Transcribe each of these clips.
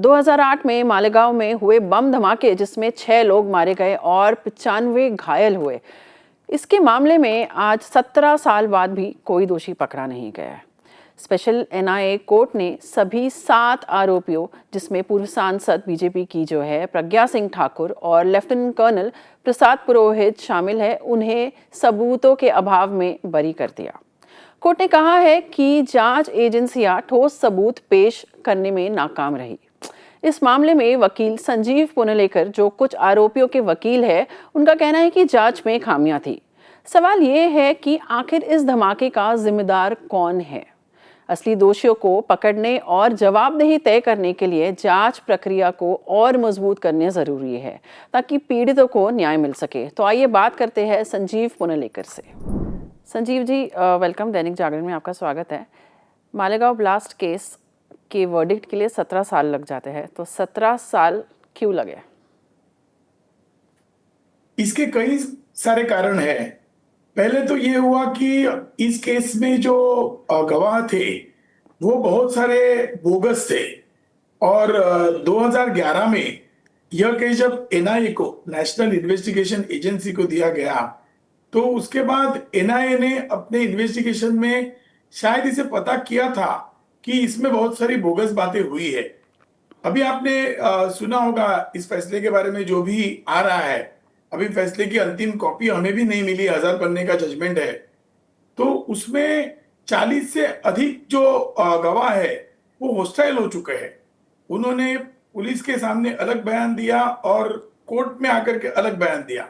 2008 में मालेगांव में हुए बम धमाके जिसमें 6 लोग मारे गए और 95 घायल हुए। इसके मामले में आज 17 साल बाद भी कोई दोषी पकड़ा नहीं गया है। स्पेशल एनआईए कोर्ट ने सभी 7 आरोपियों, जिसमें पूर्व सांसद बीजेपी की जो है प्रज्ञा सिंह ठाकुर और लेफ्टिनेंट कर्नल प्रसाद पुरोहित शामिल है, उन्हें सबूतों के अभाव में बरी कर दिया। कोर्ट ने कहा है कि जांच एजेंसियां ठोस सबूत पेश करने में नाकाम रही। इस मामले में वकील संजीव पुनलेकर, जो कुछ आरोपियों के वकील है, उनका कहना है कि जांच में खामियां थी। सवाल ये है कि आखिर इस धमाके का जिम्मेदार कौन है। असली दोषियों को पकड़ने और जवाबदेही तय करने के लिए जांच प्रक्रिया को और मजबूत करने जरूरी है ताकि पीड़ितों को न्याय मिल सके। तो आइए बात करते हैं संजीव पुनलेकर से। संजीव जी, वेलकम, दैनिक जागरण में आपका स्वागत है। मालेगांव ब्लास्ट केस के वर्डिक्ट के लिए 17 साल लग जाते हैं, तो 17 साल क्यों लगे? इसके कई सारे कारण हैं। पहले तो ये हुआ कि इस केस में जो गवाह थे वो बहुत सारे बोगस थे और 2011 में यह केस जब एनआईए को, नेशनल इन्वेस्टिगेशन एजेंसी को दिया गया, तो उसके बाद एनआईए ने अपने इन्वेस्टिगेशन में शायद इसे पता किया था कि इसमें बहुत सारी बोगस बातें हुई है। अभी आपने सुना होगा इस फैसले के बारे में जो भी आ रहा है। अभी फैसले की अंतिम कॉपी हमें भी नहीं मिली, 1000 पन्ने का जजमेंट है। तो उसमें 40 से अधिक जो गवाह है वो होस्टाइल हो चुके हैं। उन्होंने पुलिस के सामने अलग बयान दिया और कोर्ट में आकर के अलग बयान दिया।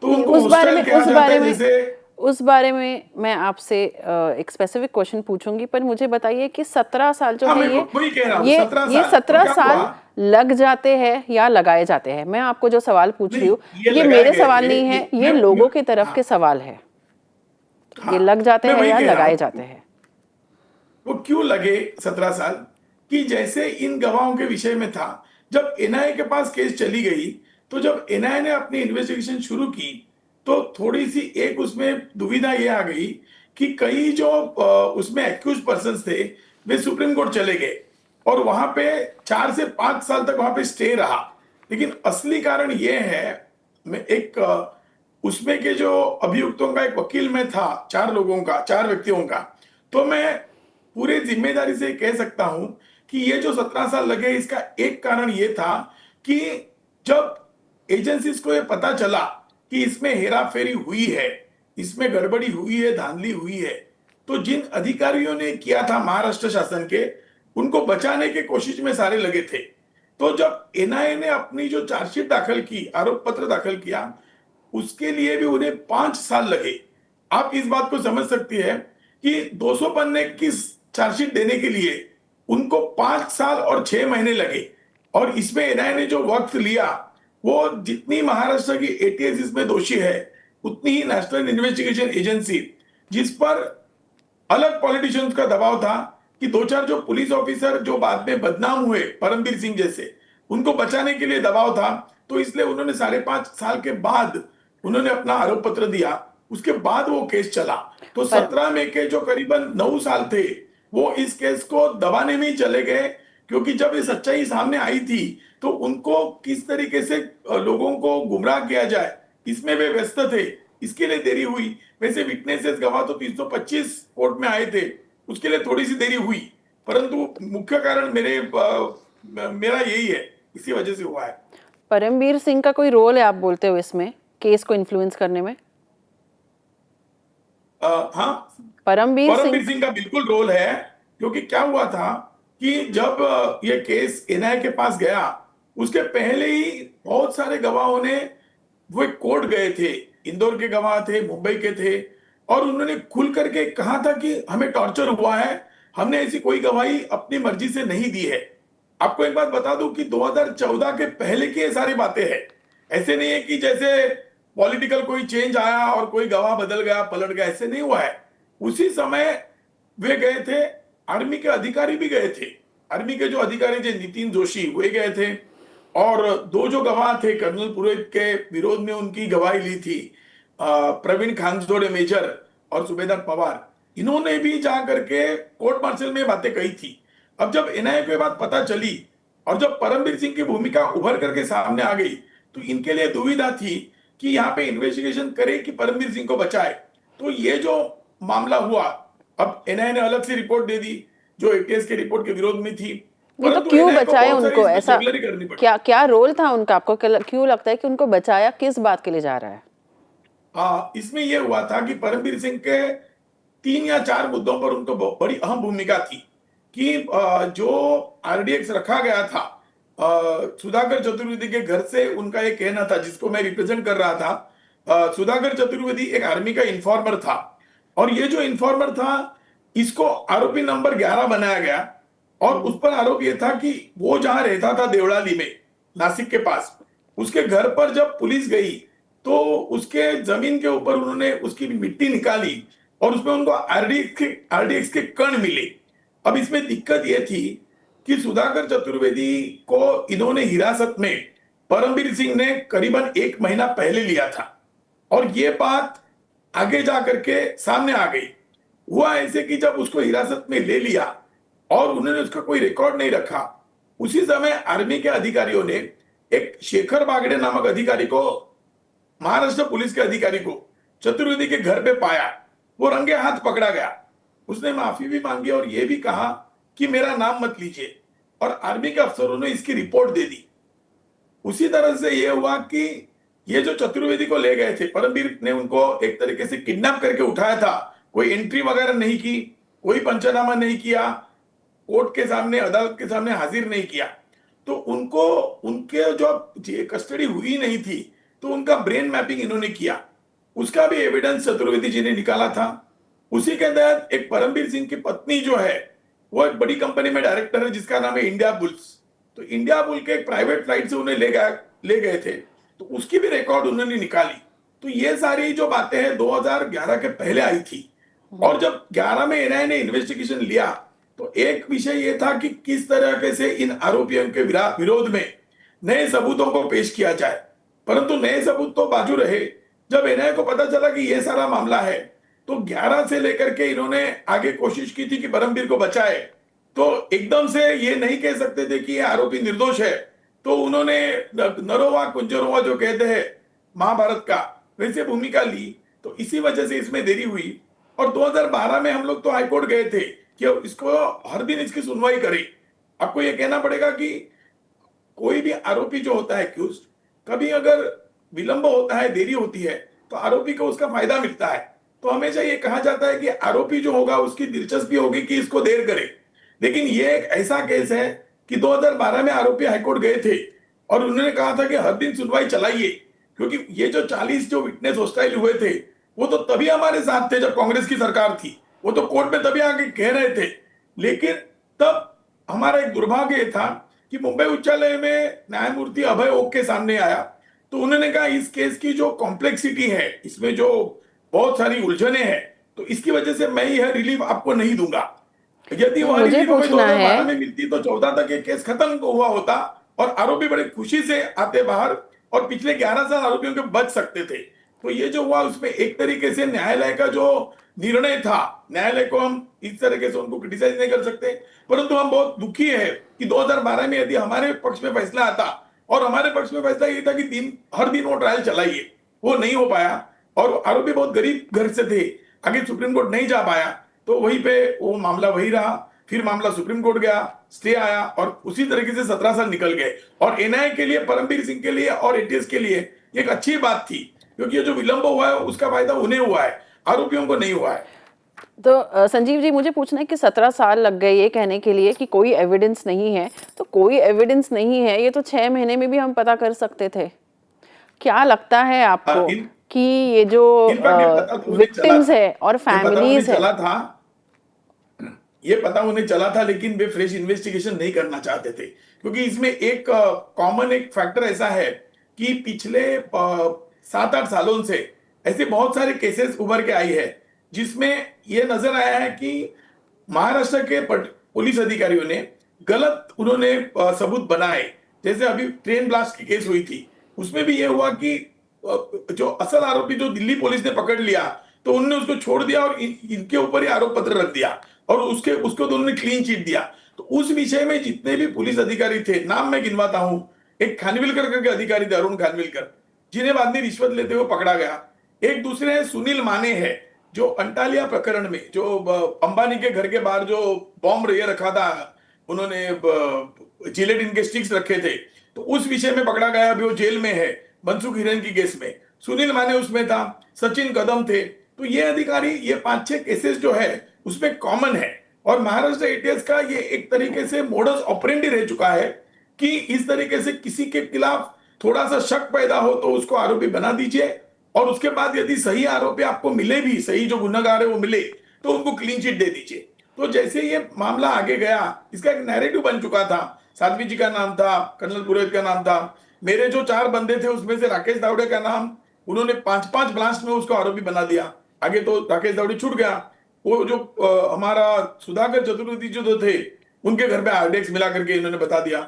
तो उनको होस्टाइल कहा जाता है। जैसे उस बारे में मैं आपसे एक स्पेसिफिक क्वेश्चन पूछूंगी, पर मुझे बताइए कि 17 साल जो है ये 17 साल लग जाते हैं या लगाए जाते हैं? मैं आपको जो सवाल पूछ रही हूँ ये मेरे सवाल नहीं है, ये लोगों की तरफ के सवाल है। ये लग जाते हैं या लगाए जाते हैं? वो क्यों लगे 17 साल? कि जैसे इन गवाहों के विषय में था, जब एनआईए के पास केस चली गई, तो जब एनआईए ने अपनी इन्वेस्टिगेशन शुरू की तो थोड़ी सी एक उसमें दुविधा ये आ गई कि कई जो उसमें एक्यूज पर्सन्स थे वे सुप्रीम कोर्ट चले गए और वहां पे 4 से 5 साल तक वहां पे स्टे रहा। लेकिन असली कारण ये है, मैं एक उसमें के जो अभियुक्तों का एक वकील में था, 4 लोगों का, 4 व्यक्तियों का, तो मैं पूरे जिम्मेदारी से कह सकता हूं कि ये जो 17 साल लगे, इसका एक कारण ये था कि जब एजेंसीज को ये पता चला कि इसमें हेराफेरी हुई है, इसमें गड़बड़ी हुई है, धांधली हुई है, तो जिन अधिकारियों ने किया था महाराष्ट्र शासन के, उनको बचाने की कोशिश में सारे लगे थे। तो जब एनआईए ने अपनी जो चार्जशीट दाखिल की, आरोप पत्र दाखिल किया, उसके लिए भी उन्हें 5 साल लगे। आप इस बात को समझ सकती है कि 200 पन्ने की चार्जशीट देने के लिए उनको 5 साल और 6 महीने लगे। और इसमें एनआईए ने जो वक्त लिया, वो जितनी महाराष्ट्र की एटीएस इसमें दोषी है, उतनी ही नेशनल इन्वेस्टिगेशन एजेंसी, जिस पर अलग पॉलिटिशियंस का दबाव था कि 2-4 जो पुलिस ऑफिसर जो बाद में बदनाम हुए, परमबीर सिंह जैसे, उनको बचाने के लिए दबाव था। तो इसलिए उन्होंने 5.5 साल के बाद उन्होंने अपना आरोप पत्र दिया, उसके बाद वो केस चला। तो 17 में के जो करीबन 9 साल थे वो इस केस को दबाने में ही चले गए, क्योंकि जब ये सच्चाई सामने आई थी तो उनको किस तरीके से लोगों को गुमराह किया जाए, इसमें वे व्यस्त थे, इसके लिए देरी हुई। वैसे विटनेसेस, गवाह तो 325 कोर्ट में आए थे, उसके लिए थोड़ी सी देरी हुई, परंतु मुख्य कारण मेरा यही है, इसी वजह से हुआ है। परमबीर सिंह का कोई रोल है, आप बोलते हो, इसमें केस को इन्फ्लुएंस करने में? हाँ, परमबीर सिंह का बिल्कुल रोल है। क्योंकि क्या हुआ था कि जब ये केस एनआईए के पास गया, उसके पहले ही बहुत सारे गवाहों ने वो कोर्ट गए थे, इंदौर के गवाह थे, मुंबई के थे, और उन्होंने खुल करके कहा था कि हमें टॉर्चर हुआ है, हमने ऐसी कोई गवाही अपनी मर्जी से नहीं दी है। आपको एक बात बता दूं कि 2014 के पहले की ये सारी बातें हैं। ऐसे नहीं है कि जैसे पॉलिटिकल कोई चेंज आया और कोई गवाह बदल गया, पलट गया, ऐसे नहीं हुआ है। उसी समय वे गए थे, आर्मी के अधिकारी भी गए थे, आर्मी के जो अधिकारी थे नितिन जोशी, वे गए थे, और 2 जो गवाह थे कर्नल पुरोहित के विरोध में उनकी गवाही ली थी, प्रवीण खानजोड़े मेजर और सूबेदार पवार, इन्होंने भी जाकर के कोर्ट मार्शल में बातें कही थी। अब जब एनआईए को बात पता चली और जब परमवीर सिंह की भूमिका उभर करके सामने आ गई तो इनके लिए दुविधा थी कि यहाँ पे इन्वेस्टिगेशन करे कि परमवीर सिंह को बचाए। तो ये जो मामला हुआ, अब एनआईए ने अलग से रिपोर्ट दे दी जो एटीएस के रिपोर्ट के विरोध में थी, नहीं तो परंतु क्यों एनआईए को बचाए बहुत सारी उनको? इसमें ऐसा जुगलरी करनी पड़ी। क्या क्या रोल था उनका? आपको क्यों लगता है कि उनको बचाया किस बात के लिए जा रहा है? इसमें यह हुआ था कि परमवीर सिंह के 3 या 4 मुद्दों पर उनको बड़ी अहम भूमिका थी कि जो आरडीएक्स रखा गया था सुधाकर चतुर्वेदी के घर से, उनका एक कहना था जिसको मैं रिप्रेजेंट कर रहा था, सुधाकर चतुर्वेदी एक आर्मी का इन्फॉर्मर था और ये जो इन्फॉर्मर था इसको आरोपी नंबर 11 बनाया गया और उस पर आरोप यह था कि वो जहां रहता था देवड़ाली में, नासिक के पास, उसके घर पर जब पुलिस गई तो उसके जमीन के ऊपर उन्होंने उसकी मिट्टी निकाली और उसमें उनको आरडीएक्स के कण मिले। अब इसमें दिक्कत यह थी कि सुधाकर चतुर्वेदी को इन्होंने हिरासत में परमवीर सिंह ने करीबन 1 महीना पहले लिया था और ये बात आगे जाकर के सामने आ गई। हुआ ऐसे कि जब उसको हिरासत में ले लिया और उन्होंने उसका कोई रिकॉर्ड नहीं रखा, उसी समय आर्मी के अधिकारियों ने एक शेखर बागड़े नामक अधिकारी को, महाराष्ट्र पुलिस के अधिकारी को चतुर्वेदी के घर पे पाया। वो रंगे हाथ पकड़ा गया, उसने माफी भी मांगी और ये भी कहा कि मेरा नाम मत लीजिए और आर्मी के अफसरों ने इसकी रिपोर्ट दे दी। उसी तरह से यह हुआ कि ये जो चतुर्वेदी को ले गए थे, परमवीर ने उनको एक तरीके से किडनैप करके उठाया था, कोई एंट्री वगैरह नहीं की, कोई पंचनामा नहीं किया, कोर्ट के सामने, अदालत के सामने हाजिर नहीं किया, तो उनको उनके जो कस्टडी हुई नहीं थी तो उनका ब्रेन मैपिंग इन्होंने किया, उसका भी एविडेंस चतुर्वेदी जी ने निकाला था। उसी के तहत एक परमवीर सिंह की पत्नी जो है वो एक बड़ी कंपनी में डायरेक्टर है जिसका नाम है इंडिया बुल्स, तो इंडिया बुल के एक प्राइवेट फ्लाइट से उन्हें ले गए थे, तो उसकी भी रिकॉर्ड उन्होंने निकाली। तो ये सारी जो बातें हैं 2011 के पहले आई थी और जब 11 में एनआईए ने इन्वेस्टिगेशन लिया तो एक विषय ये था कि किस तरीके से इन आरोपियों के विरोध में नए सबूतों को पेश किया जाए, परंतु नए सबूत तो बाजू रहे। जब एनआईए को पता चला कि ये सारा मामला है तो 11 से लेकर के इन्होंने आगे कोशिश की थी कि परमवीर को बचाए, तो एकदम से ये नहीं कह सकते थे कि ये आरोपी निर्दोष है, तो उन्होंने नरोवा कुंजरोवा जो कहते हैं महाभारत का, वैसे भूमिका ली। तो इसी वजह से इसमें देरी हुई और 2012 में हम लोग तो हाईकोर्ट गए थे कि इसको हर दिन इसकी सुनवाई करें। आपको ये कहना पड़ेगा कि कोई भी आरोपी जो होता है एक्यूज्ड, कभी अगर विलंब होता है, देरी होती है, तो आरोपी को उसका फायदा मिलता है। तो हमेशा ये कहा जाता है कि आरोपी जो होगा उसकी दिलचस्पी होगी कि इसको देर करे, लेकिन ये एक ऐसा केस है कि 2012 में आरोपी हाईकोर्ट गए थे और उन्होंने कहा था कि हर दिन सुनवाई चलाइए, क्योंकि ये जो 40 जो विटनेस हॉस्टाइल हुए थे वो तो तभी हमारे साथ थे जब कांग्रेस की सरकार थी, वो तो कोर्ट में तभी आके कह रहे थे। लेकिन तब हमारा एक दुर्भाग्य था कि मुंबई उच्च न्यायालय में न्यायमूर्ति अभय ओक के सामने आया, तो उन्होंने कहा इस केस की जो कॉम्प्लेक्सिटी है, इसमें जो बहुत सारी उलझने हैं, तो इसकी वजह से मैं यह रिलीफ आपको नहीं दूंगा। यदि वह मुझे रिलीफ हमें पूछना 2012 है, में मिलती तो 14 तक ये केस खत्म हुआ होता और आरोपी बड़े खुशी से आते बाहर और पिछले 11 साल आरोपियों के बच सकते थे। तो ये जो हुआ उसमें एक तरीके से न्यायालय का जो निर्णय था, न्यायालय को हम इस तरीके से उनको क्रिटिसाइज नहीं कर सकते, परंतु हम बहुत दुखी है कि 2012 में यदि हमारे पक्ष में फैसला आता, और हमारे पक्ष में फैसला ये था कि हर दिन वो ट्रायल चलाइए, वो नहीं हो पाया और आरोपी बहुत गरीब घर से थे, आगे सुप्रीम कोर्ट नहीं जा पाया, तो वहीं पे वो मामला वही रहा। फिर मामला सुप्रीम कोर्ट गया, स्टे आया और उसी तरीके से 17 साल निकल गए। और एनआईए के लिए, परमवीर सिंह के लिए और एटीएस के लिए एक अच्छी बात थी, क्योंकि ये जो विलंब हुआ है उसका फायदा उन्हें हुआ है, आरोपियों को नहीं हुआ है। तो संजीव जी, मुझे पूछना है कि 17 साल लग गए ये कहने के लिए कि कोई एविडेंस नहीं है, तो कोई एविडेंस नहीं है ये तो 6 महीने में भी हम पता कर सकते थे। क्या लगता है आपको कि ये जो विक्टिम्स है और फैमिलीज है, ये पता उन्हें चला था, लेकिन वे फ्रेश इन्वेस्टिगेशन नहीं करना चाहते थे, क्योंकि इसमें एक कॉमन एक फैक्टर ऐसा है कि पिछले 7-8 सालों से ऐसे बहुत सारे केसेस उभर के आई है जिसमें यह नजर आया है कि महाराष्ट्र के पुलिस अधिकारियों ने गलत उन्होंने सबूत बनाए। जैसे अभी ट्रेन ब्लास्ट की केस हुई थी, उसमें भी यह हुआ कि जो असल आरोपी जो दिल्ली पुलिस ने पकड़ लिया तो उन्होंने उसको छोड़ दिया और इनके ऊपर ही आरोप पत्र रख दिया और उसको तो उन्होंने क्लीन चिट दिया। तो उस विषय में जितने भी पुलिस अधिकारी थे, नाम मैं गिनवाता हूं, एक खानविलकर करके अधिकारी थे, अरुण खानविलकर, जिन्हें बाद में रिश्वत लेते हुए पकड़ा गया। एक दूसरे है सुनील माने है, जो अंटालिया प्रकरण में, जो अंबानी के घर के बाहर जो बॉम्ब ये रखा था, उन्होंने जिलेट इनके स्टिक्स रखे थे, तो उस विषय में पकड़ा गया, अभी वो जेल में है मनसुख हिरेन की केस में। सुनील माने उसमें था, सचिन कदम थे। तो ये अधिकारी, ये 5-6 केसेस जो है उसमें कॉमन है। और महाराष्ट्र एटीएस का ये एक तरीके से मोडस ऑपरेंडी रह चुका है कि इस तरीके से किसी के खिलाफ थोड़ा सा शक पैदा हो तो उसको आरोपी बना दीजिए, और उसके बाद यदि सही आरोपी आपको मिले भी, सही जो गुनहगार है वो मिले, तो उनको क्लीन चिट दे दीजिए। तो जैसे ये मामला आगे गया, इसका एक नैरेटिव बन चुका था। साध्वी जी का नाम था, कर्नल पुरोहित का नाम था, मेरे जो 4 बंदे थे उसमें से राकेश दावड़े का नाम, उन्होंने 5-5 ब्लास्ट में उसको आरोपी बना दिया। आगे तो राकेश दावड़े छूट गया। वो जो हमारा सुधाकर चतुर्वेदी जो थे, उनके घर पे आरडीएक्स मिला करके इन्होंने बता दिया।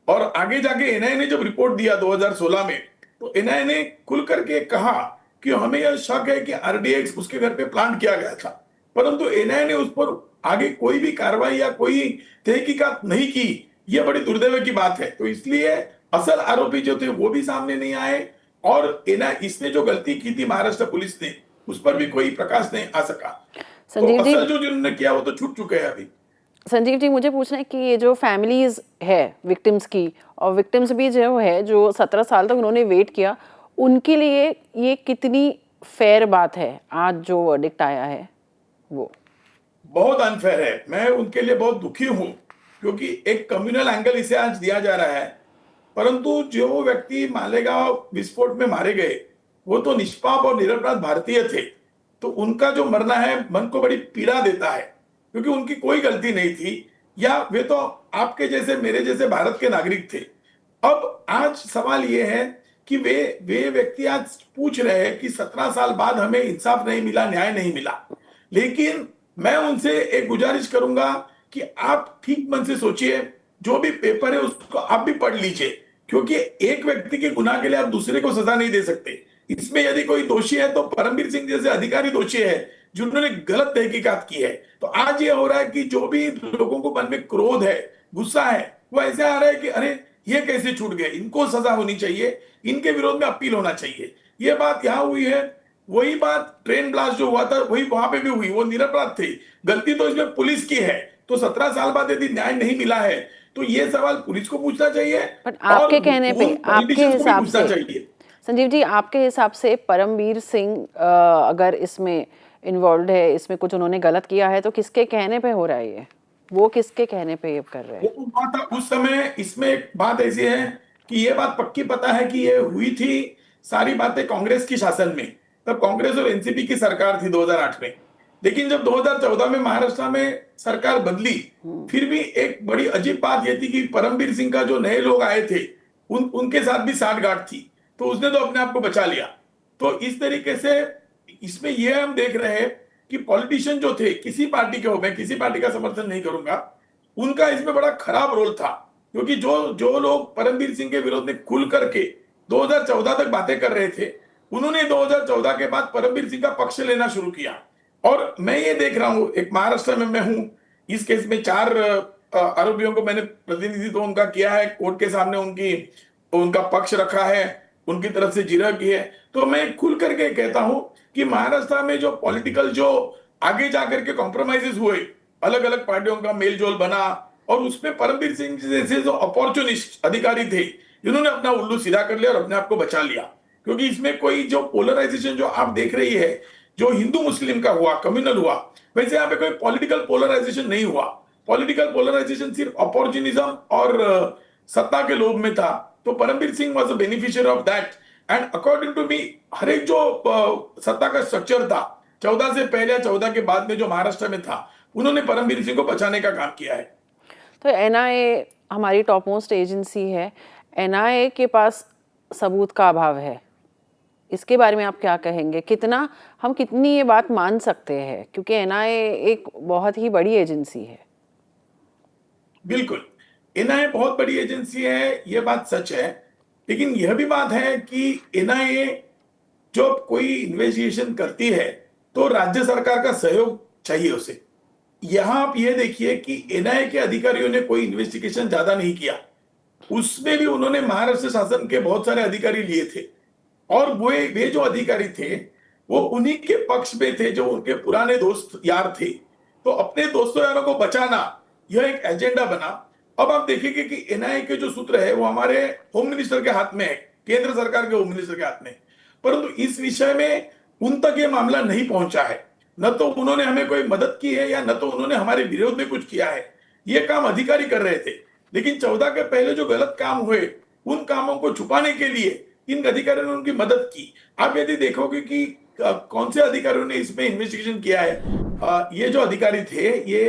और आगे जाके एनआईए ने जब रिपोर्ट दिया 2016 में, तो एनआईए ने खुल करके कहा कि हमें यह शक है कि आरडीएक्स उसके घर पे प्लांट किया गया था, परंतु एनआईए ने उस पर आगे कोई भी कार्रवाई या कोई तहकीकात नहीं की। यह बड़ी दुर्दैव की बात है। तो इसलिए असल आरोपी जो थे वो भी सामने नहीं आए, और इसने जो गलती की थी महाराष्ट्र पुलिस ने, उस पर भी कोई प्रकाश नहीं आ सका। तो संजीव जी, असल जो जिन्होंने किया वो तो छूट चुके हैं अभी। संजीव जी, मुझे पूछना है कि ये जो फैमिलीज है विक्टिम्स की, और विक्टिम्स भी जो है जो 17 साल तक उन्होंने वेट किया, उनके लिए ये कितनी फेयर बात है आज जो वर्डिक्ट आया है? वो बहुत अनफेयर है। मैं उनके लिए बहुत दुखी हूं, क्योंकि एक कम्युनल एंगल इसे आज दिया जा रहा है, परंतु जो व्यक्ति मालेगांव विस्फोट में मारे गए वो तो निष्पाप और निरपराध भारतीय थे। तो उनका जो मरना है मन को बड़ी पीड़ा देता है, क्योंकि उनकी कोई गलती नहीं थी, या वे तो आपके जैसे मेरे जैसे भारत के नागरिक थे। अब आज सवाल यह है कि वे व्यक्ति आज पूछ रहे हैं कि 17 साल बाद हमें इंसाफ नहीं मिला, न्याय नहीं मिला। लेकिन मैं उनसे एक गुजारिश करूंगा कि आप ठीक मन से सोचिए, जो भी पेपर है उसको आप भी पढ़ लीजिए, क्योंकि एक व्यक्ति के गुनाह के लिए आप दूसरे को सजा नहीं दे सकते। इसमें यदि कोई दोषी है तो परमवीर सिंह जैसे अधिकारी दोषी है, जिन्होंने गलत तहकीकात की है। तो आज ये हो रहा है कि जो भी लोगों को मन में क्रोध है, गुस्सा है, वो ऐसे आ रहा है कि अरे ये कैसे छूट गए, इनको सजा होनी चाहिए, इनके विरोध में अपील होना चाहिए। ये बात यहाँ हुई है। वही बात ट्रेन ब्लास्ट जो हुआ था वही वहां पे भी हुई, वो निरपराध थे। गलती तो इसमें पुलिस की है। तो 17 साल बाद यदि न्याय नहीं मिला है तो ये सवाल पुलिस को पूछना चाहिए, बट आपके कहने पे, आपके हिसाब से चाहिए। संजीव जी, आपके हिसाब से परमवीर सिंह अगर इसमें इन्वॉल्व है, इसमें कुछ उन्होंने गलत किया है, तो किसके कहने पे हो रहा है ये? वो किसके कहने पे ये कर रहे हैं? वो बात उस समय, इसमें एक बात ऐसी है कि ये बात पक्की पता है कि ये हुई थी सारी बातें कांग्रेस की शासन में। तब कांग्रेस और एनसीपी की सरकार थी 2008 में। लेकिन जब 2014 में महाराष्ट्र में सरकार बदली, फिर भी एक बड़ी अजीब बात यह थी कि परमवीर सिंह का जो नए लोग आए थे उनके साथ भी साठगांठ थी, तो उसने तो अपने आप को बचा लिया। तो इस तरीके से इसमें यह हम देख रहे हैं कि पॉलिटिशियन जो थे, किसी पार्टी के हो, मैं किसी पार्टी का समर्थन नहीं करूंगा, उनका इसमें बड़ा खराब रोल था। क्योंकि जो लोग परमवीर सिंह के विरोध में खुल करके 2014 तक बातें कर रहे थे, उन्होंने 2014 के बाद परमवीर सिंह का पक्ष लेना शुरू किया। और मैं ये देख रहा हूं, एक महाराष्ट्र में मैं हूं, इस केस में 4 आरोपियों को मैंने प्रतिनिधित्व उनका किया है, कोर्ट के सामने उनका पक्ष रखा है, उनकी तरफ से जिरह की है। तो मैं खुल करके कहता हूं कि महाराष्ट्र में जो पॉलिटिकल जो आगे जाकर के कॉम्प्रोमाइजेस हुए, अलग अलग पार्टियों का मेलजोल बना, और उसमें परमवीर सिंह जैसे जो अपॉर्चुनिस्ट अधिकारी थे, जिन्होंने अपना उल्लू सीधा कर लिया और अपने आप को बचा लिया। क्योंकि इसमें कोई जो पोलराइजेशन जो आप देख रही है, जो हिंदू मुस्लिम का हुआ, कम्युनल हुआ, वैसे यहाँ पे कोई पॉलिटिकल पोलराइजेशन नहीं हुआ। पॉलिटिकल पोलराइजेशन सिर्फ अपॉर्चुनिज्म और सत्ता के लोभ में था। तो Paramvir Singh was a beneficiary of that. And according to me, हर एक जो सत्ता का स्ट्रक्चर था 14 से पहले, 14 के बाद में जो महाराष्ट्र में था, उन्होंने परमवीर सिंह को बचाने का काम किया है। तो एनआईए हमारी टॉप मोस्ट एजेंसी है, एनआईए के पास सबूत का अभाव है, इसके बारे में आप क्या कहेंगे? हम कितनी ये बात मान सकते हैं? क्योंकि एनआईए एक बहुत ही बड़ी एजेंसी है। बिल्कुल, एनआईए बहुत बड़ी एजेंसी है, यह बात सच है। लेकिन यह भी बात है कि एनआईए जब कोई इन्वेस्टिगेशन करती है तो राज्य सरकार का सहयोग चाहिए उसे। यहाँ आप ये देखिए कि एनआईए के अधिकारियों ने कोई इन्वेस्टिगेशन ज्यादा नहीं किया, उसमें भी उन्होंने महाराष्ट्र शासन के बहुत सारे अधिकारी लिए थे, और वे जो अधिकारी थे वो उन्हीं के पक्ष में थे जो उनके पुराने दोस्त यार थे। तो अपने दोस्तों यारों को बचाना यह एक एजेंडा बना। अब आप देखेंगे कि एनआईए के जो सूत्र है वो हमारे होम मिनिस्टर के हाथ में है, केंद्र सरकार के होम मिनिस्टर के हाथ में, परंतु इस विषय में उन तक ये मामला नहीं पहुंचा है। न तो उन्होंने हमें कोई मदद की है या न तो उन्होंने हमारे विरोध में कुछ किया है। ये काम अधिकारी कर रहे थे, लेकिन 14 के पहले जो गलत काम हुए उन कामों को छुपाने के लिए इन अधिकारियों ने उनकी मदद की। आप यदि देखोगे कि कौन से अधिकारियों ने इसमें इन्वेस्टिगेशन किया है, ये जो अधिकारी थे, ये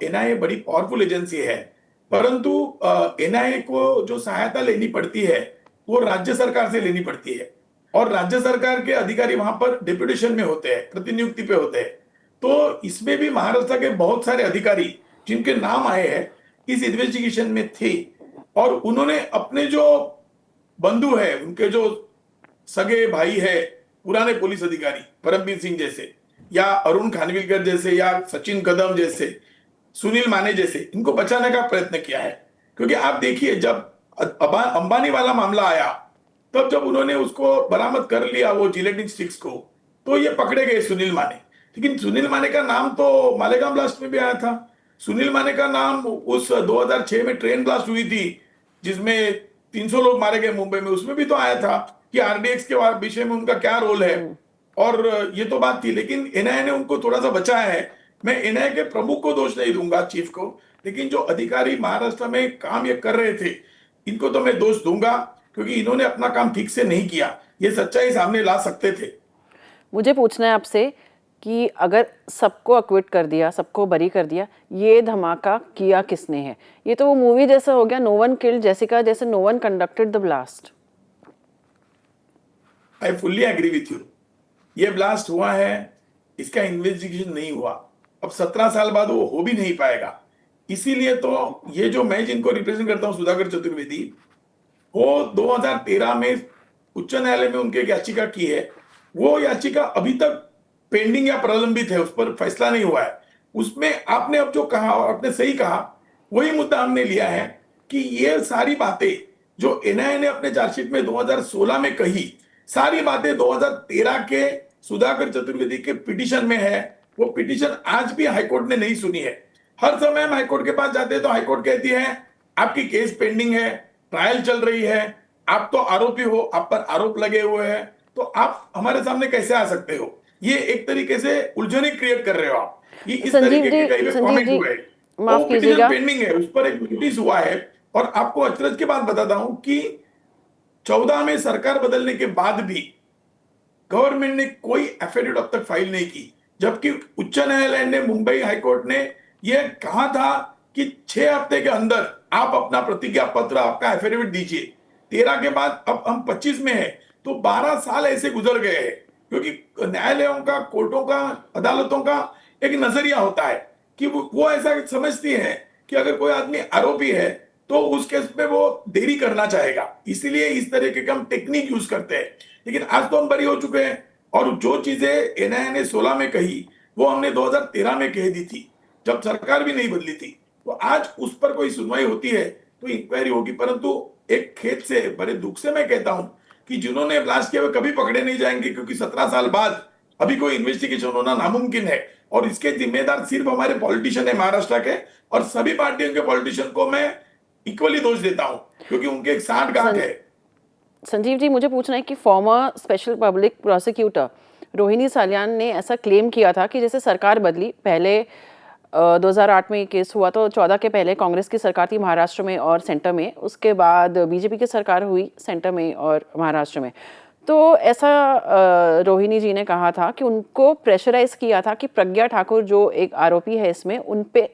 एनआईए बड़ी पावरफुल एजेंसी है, परंतु एनआईए को जो सहायता लेनी पड़ती है वो राज्य सरकार से लेनी पड़ती है, और राज्य सरकार के अधिकारी वहां पर डेप्यूटेशन में होते हैं, प्रतिनियुक्ति पे होते हैं। तो इसमें भी महाराष्ट्र के बहुत सारे अधिकारी जिनके नाम आए हैं इस इन्वेस्टिगेशन में थे, और उन्होंने अपने जो बंधु है, उनके जो सगे भाई है, पुराने पुलिस अधिकारी परमबीर सिंह जैसे या अरुण खानविलकर जैसे या सचिन कदम जैसे, सुनील माने जैसे, इनको बचाने का प्रयत्न किया है। क्योंकि आप देखिए जब अंबानी वाला मामला आया तब जब उन्होंने उसको बरामद कर लिया वो जिलेटिन स्टिक्स को, तो ये पकड़े गए सुनील माने। लेकिन सुनील माने का नाम तो मालेगांव ब्लास्ट में भी आया था। सुनील माने का नाम उस 2006 में ट्रेन ब्लास्ट हुई थी जिसमें 300 लोग मारे गए मुंबई में, उसमें भी तो आया था कि आरडीएक्स के विषय में उनका क्या रोल है, और ये तो बात थी। लेकिन एनआईए ने उनको थोड़ा सा बचाया है। मैं एनआईए के प्रमुख को दोष नहीं दूंगा, चीफ को, लेकिन जो अधिकारी महाराष्ट्र में काम ये कर रहे थे इनको तो मैं दोष दूंगा, क्योंकि इन्होंने अपना काम ठीक से नहीं किया। ये सच्चाई सामने ला सकते थे। मुझे पूछना है आपसे कि अगर सबको अक्विट कर दिया, सबको बरी कर दिया, ये धमाका किया किसने है? ये तो वो मूवी जैसा हो गया, नो वन किल्ड जेसिका, जैसे no one conducted the blast. I fully agree with you. ये ब्लास्ट हुआ है, इसका इन्वेस्टिगेशन नहीं हुआ, अब 17 साल बाद वो हो भी नहीं पाएगा। इसीलिए तो ये जो मैं जिनको रिप्रेजेंट करता हूं, सुधाकर चतुर्वेदी, वो 2013 में उच्च न्यायालय में उनकी एक याचिका की है। वो याचिका अभी तक पेंडिंग या प्रलंबित है, उस पर फैसला नहीं हुआ है। उसमें आपने अब जो कहा, और आपने सही कहा, वही मुद्दा हमने लिया है कि ये सारी बातें जो एनआईए ने अपने चार्जशीट में 2016 में कही, सारी बातें 2013 के सुधाकर चतुर्वेदी के पिटीशन में है। वो पिटीशन आज भी हाईकोर्ट ने नहीं सुनी है। हर समय हम हाईकोर्ट के पास जाते हैं तो हाईकोर्ट कहती है आपकी केस पेंडिंग है, ट्रायल चल रही है, आप तो आरोपी हो, आप पर आरोप लगे हुए हैं, तो आप हमारे सामने कैसे आ सकते हो? ये एक तरीके से उलझने क्रिएट कर रहे हो आप। ये इस तरीके के कई कमेंट हुए, माफ कीजिएगा, पेंडिंग है, उस पर एक नोटिस हुआ है। और आपको अचरज की बात बताता हूं कि 14 में सरकार बदलने के बाद भी गवर्नमेंट ने कोई एफिडेविट अब तक फाइल नहीं की, जबकि उच्च न्यायालय ने, मुंबई हाईकोर्ट ने यह कहा था कि 6 हफ्ते के अंदर आप अपना प्रतिज्ञा पत्र, आपका एफिडेविट दीजिए। 13 के बाद अब हम 25 में हैं, तो 12 साल ऐसे गुजर गए हैं। क्योंकि न्यायालयों का, कोर्टों का, अदालतों का एक नजरिया होता है कि वो ऐसा समझती है कि अगर कोई आदमी आरोपी है तो उस केस में वो देरी करना चाहेगा, इसीलिए इस तरीके के हम टेक्निक यूज करते हैं। लेकिन आज तो हम बरी हो चुके हैं, और जो चीजें एनआईए ने 16 में कही वो हमने 2013 में कह दी थी, जब सरकार भी नहीं बदली थी। तो आज उस पर कोई सुनवाई होती है तो इंक्वायरी होगी, परंतु एक खेद से, बड़े दुख से मैं कहता हूं कि जिन्होंने ब्लास्ट किया वो कभी पकड़े नहीं जाएंगे, क्योंकि 17 साल बाद अभी कोई इन्वेस्टिगेशन होना नामुमकिन है। और इसके जिम्मेदार सिर्फ हमारे पॉलिटिशियन है महाराष्ट्र के, और सभी पार्टियों के पॉलिटिशियन को मैं इक्वली दोष देता हूं, क्योंकि उनके एक साठ गांठ है। संजीव जी, मुझे पूछना है कि farmer special public prosecutor Rohini Salian ने ऐसा क्लेम किया था कि जैसे सरकार बदली, पहले 2008 में ये केस हुआ, तो 14 के पहले कांग्रेस की सरकार थी महाराष्ट्र में और सेंटर में, उसके बाद बीजेपी की सरकार हुई सेंटर में और महाराष्ट्र में। तो ऐसा रोहिणी जी ने कहा था कि उनको प्रेशराइज किया था कि प्रज्ञा ठाकुर जो एक आरोपी है इसमें, उन पे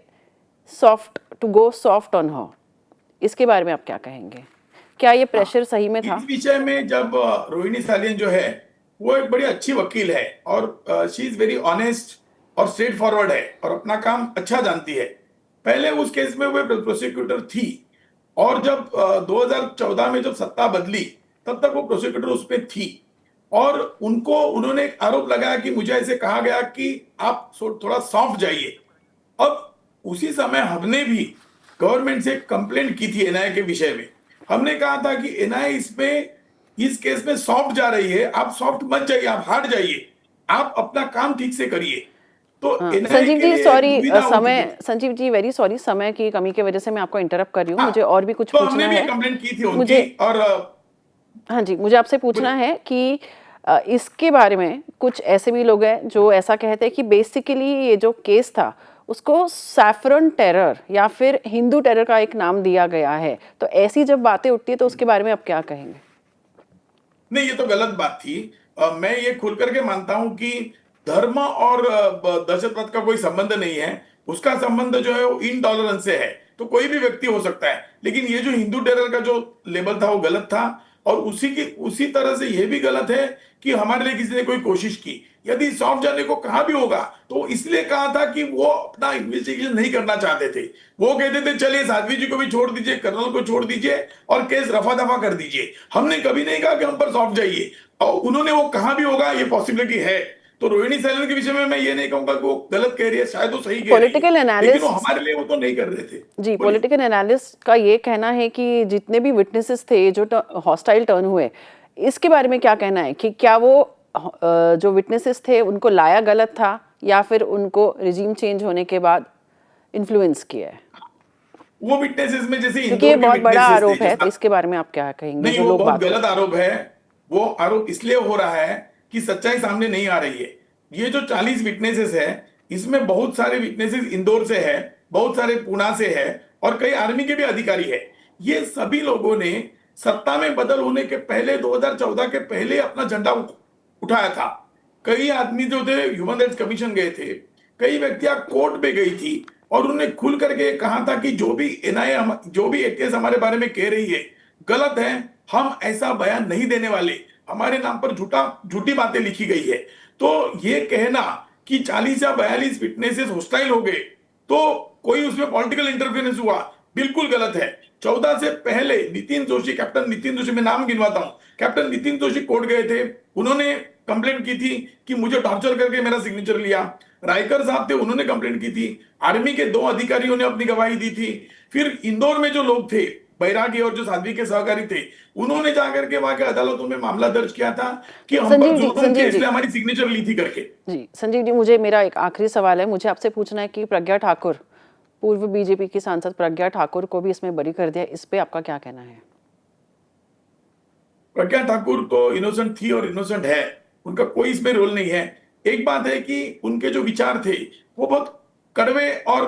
to go soft on her. इसके बारे में आप क्या कहेंगे? क्या ये प्रेशर सही में था? इस विषय में जब रोहिणी सालियान जो है वो एक बड़ी अच्छी वकील है, और शी इज वेरी ऑनेस्ट और स्ट्रेट फॉरवर्ड है, और अपना काम अच्छा जानती है। पहले उस केस में वो प्रोसिक्यूटर थी, और जब 2014 में जब सत्ता बदली तब तक वो प्रोसिक्यूटर उस पर थी, और उन्होंने एक आरोप लगाया कि मुझे ऐसे कहा गया कि आप थोड़ा सॉफ्ट जाइए। अब उसी समय हमने भी गवर्नमेंट से कंप्लेंट की थी एनआईए के विषय में। हमने कहा था कि एनआईए इस केस में सॉफ्ट जा रही है, आप सॉफ्ट मत जाइए, आप हार्ड जाइए, आप अपना काम ठीक से करिए। तो एनआईए संजीव के जी लिए एक सॉरी, दुविधा हो चुकी थी। संजीव जी वेरी सॉरी, समय की कमी की वजह से मैं आपको इंटरप्ट कर रही हूँ, हाँ, मुझे और भी कुछ तो पूछना हमने भी है। कंप्लेंट की थी मुझे, उनकी। और हाँ जी, मुझे आपसे पूछना है कि इसके बारे में कुछ ऐसे भी लोग हैं जो ऐसा कहते हैं कि बेसिकली ये जो केस था उसको सैफरन टेरर या फिर हिंदू टेरर का एक नाम दिया गया है, तो ऐसी जब बातें उठती है तो उसके बारे में आप क्या कहेंगे? नहीं, ये तो गलत बात थी। मैं ये खुल करके मानता हूं कि धर्म और दहशतवाद का कोई संबंध नहीं है। उसका संबंध जो है वो इनटॉलरेंस से है। तो कोई भी व्यक्ति हो सकता है, लेकिन ये जो हिंदू टेरर का जो लेबल था वो गलत था। और उसी तरह से ये भी गलत है कि हमारे लिए किसी ने कोई कोशिश की। यदि सॉफ्ट जाने को कहा भी होगा तो इसलिए कहा था कि वो अपना इन्वेस्टिगेशन नहीं करना चाहते थे। वो कहते थे चलिए साध्वी जी को भी छोड़ दीजिए, कर्नल को छोड़ दीजिए और केस रफा दफा कर दीजिए। हमने कभी नहीं कहा कि हम पर सॉफ्ट जाइए, और उन्होंने वो कहा भी होगा, ये पॉसिबिलिटी है। तो रोहिणी सैलन के विषय में मैं ये नहीं कहूंगा कि वो गलत कह रही है, शायद वो सही कह रही है, पॉलिटिकल लेकिन वो एनालिस्ट, हमारे लिए वो तो नहीं कर रहे थे। जी, बोलिए। पॉलिटिकल एनालिस्ट का ये कहना है कि जितने भी विटनेसेस थे जो हॉस्टाइल टर्न हुए, इसके बारे में क्या कहना है कि क्या वो जो विटनेसेस थे उनको लाया गलत था या फिर उनको रिजीम चेंज होने के बाद इन्फ्लुएंस किया है? वो विटनेसेस में जैसे क्योंकि ये इंदौर के बहुत बड़ा विटनेसेस थे आरोप है, तो जो, इसके बारे में आप क्या कहेंगे नहीं जो वो लोग बहुत बात गलत करते हैं? आरोप है। वो आरोप इसलिए हो रहा है कि सच्चाई सामने नहीं आ रही है। ये जो 40 विटनेसेस है, इसमें बहुत सारे विटनेसेस इंदौर से है, बहुत सारे पुणे से है, और कई आर्मी के भी अधिकारी है। ये सभी लोगों ने सत्ता में बदल होने के पहले 2014 के पहले अपना झंडा उठाया था। कई आदमी जो थे ह्यूमन राइट्स कमीशन गए थे, कई व्यक्तियां कोर्ट पे गई थी, और उन्होंने खुल करके कहा था कि जो भी एनआईए जो भी केस हमारे बारे में कह रही है गलत है, हम ऐसा बयान नहीं देने वाले, हमारे नाम पर झूठी बातें लिखी गई है। तो ये कहना कि 40 या 42 विटनेसेस हॉस्टाइल हो गए तो कोई उसमें पॉलिटिकल इंटरफेरेंस हुआ, बिल्कुल गलत है। 14 से पहले नितिन जोशी, कैप्टन नितिन जोशी, मैं नाम गिनवाता हूं, कैप्टन नितिन जोशी कोर्ट गए थे। उन्होंने कंप्लेंट की थी कि मुझे टॉर्चर करके मेरा सिग्नेचर लिया। रायकर साहब थे, उन्होंने कंप्लेंट की थी। आर्मी के 2 अधिकारियों ने अपनी गवाही दी थी। फिर इंदौर में जो लोग थे, बैरागी और जो साध्वी के सहकारी थे, उन्होंने जाकर के वहां के अदालतों में मामला दर्ज किया था कि हम पर जुल्म किया, इसलिए हमारी सिग्नेचर ली थी करके। जी संजीव जी, मुझे मेरा एक आखिरी सवाल है, मुझे आपसे पूछना है कि प्रज्ञा ठाकुर, पूर्व बीजेपी की सांसद प्रज्ञा ठाकुर को भी इसमें बरी कर दिया, इस पे आपका क्या कहना है? प्रज्ञा ठाकुर तो इनोसेंट थी और इनोसेंट है, उनका कोई इसमें रोल नहीं है। एक बात है कि उनके जो विचार थे वो बहुत कड़वे और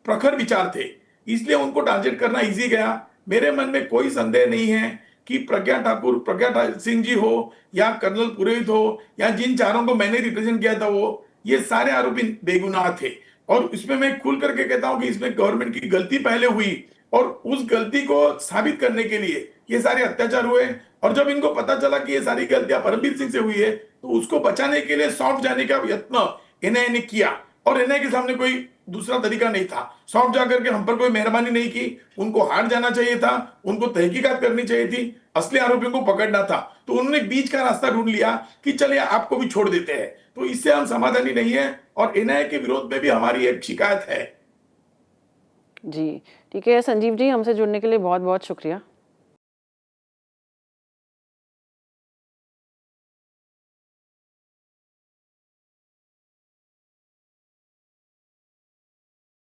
प्रखर विचार थे, इसलिए उनको टारगेट करना इजी गया। मेरे मन में कोई संदेह नहीं है कि प्रज्ञा सिंह जी हो या कर्नल पुरोहित हो या जिन चारों को मैंने रिप्रेजेंट किया था, वो ये सारे आरोपी बेगुनाह थे। और इसमें मैं खुल करके कहता हूं कि इसमें गवर्नमेंट की गलती पहले हुई, और उस गलती को साबित करने के लिए ये सारे अत्याचार हुए। और जब इनको पता चला कि ये सारी गलतियां परमबीर सिंह से हुई है, तो उसको बचाने के लिए सॉफ्ट जाने का यत्न एनआईए ने किया, और एनआईए के सामने कोई दूसरा तरीका नहीं था। सॉफ्ट जाकर के हम पर कोई मेहरबानी नहीं की, उनको हार जाना चाहिए था, उनको तहकीकात करनी चाहिए थी, असली आरोपियों को पकड़ना था। तो उन्होंने बीच का रास्ता ढूंढ लिया कि चलिए आपको भी छोड़ देते हैं। तो इससे हम समाधानी नहीं है, और एनआईए के विरोध में भी हमारी एक शिकायत है। जी ठीक है संजीव जी, हमसे जुड़ने के लिए बहुत बहुत शुक्रिया।